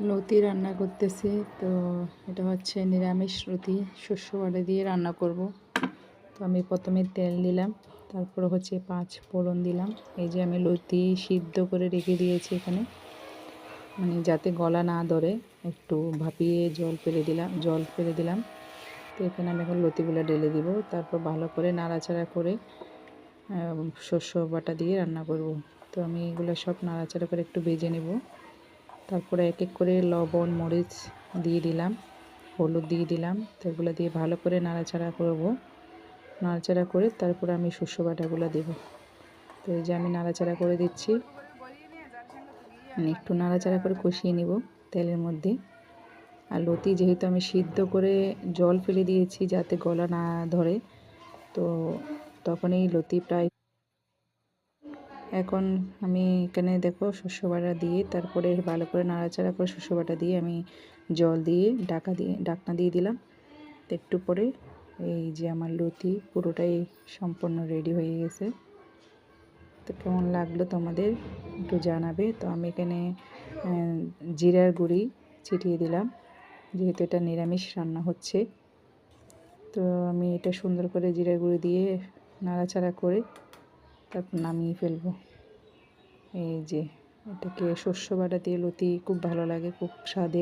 লতি রান্না করতেছি। তো এটা হচ্ছে নিরামিষ লতি, শস্য বাটা দিয়ে রান্না করব। তো আমি প্রথমে তেল দিলাম, তারপরে হচ্ছে 5 ফোড়ন দিলাম। এই যে আমি লতি সিদ্ধ করে রেখে দিয়েছি এখানে, মানে যাতে গলা না ধরে একটু ভাপিয়ে জল ফেলে দিলাম। তো এখানে আমি এখন লতিগুলো ঢেলে দিব, তারপর ভালো করে নাড়াচাড়া করে শস্য বাটা দিয়ে রান্না করব। তো আমি এগুলো সব নাড়াচাড়া করে একটু ভেজে নেব। তারপরে এক এক করে লবণ মরিচ দিয়ে দিলাম, হলুদ দিয়ে দিলাম। তো এগুলো দিয়ে ভালো করে নাড়াচাড়া করব। নাড়াচাড়া করে তারপরে আমি শস্য বাটাগুলো দেব। তো এই যে আমি নাড়াচাড়া করে দিচ্ছি, মানে একটু নাড়াচাড়া করে কষিয়ে নেব তেলের মধ্যে। আর লতি যেহেতু আমি সিদ্ধ করে জল ফেলে দিয়েছি যাতে গলা না ধরে, তো তখন এই লতি প্রায় এখন আমি এখানে দেখো শস্য বাটা দিয়ে তারপরে ভালো করে নাড়াচাড়া করে শস্য বাটা দিয়ে আমি জল দিয়ে ঢাকনা দিয়ে দিলাম। তো একটু পরে এই যে আমার লতি পুরোটাই সম্পূর্ণ রেডি হয়ে গেছে। তো কেমন লাগলো তোমাদের একটু জানাবে। তো আমি এখানে জিরার গুঁড়ি ছিটিয়ে দিলাম, যেহেতু এটা নিরামিষ রান্না হচ্ছে। তো আমি এটা সুন্দর করে জিরার গুঁড়ি দিয়ে নাড়াচাড়া করে তারপর নামিয়ে ফেলবো। এই যে এটাকে শস্য বাটা দিয়ে লতি খুব ভালো লাগে, খুব স্বাদে।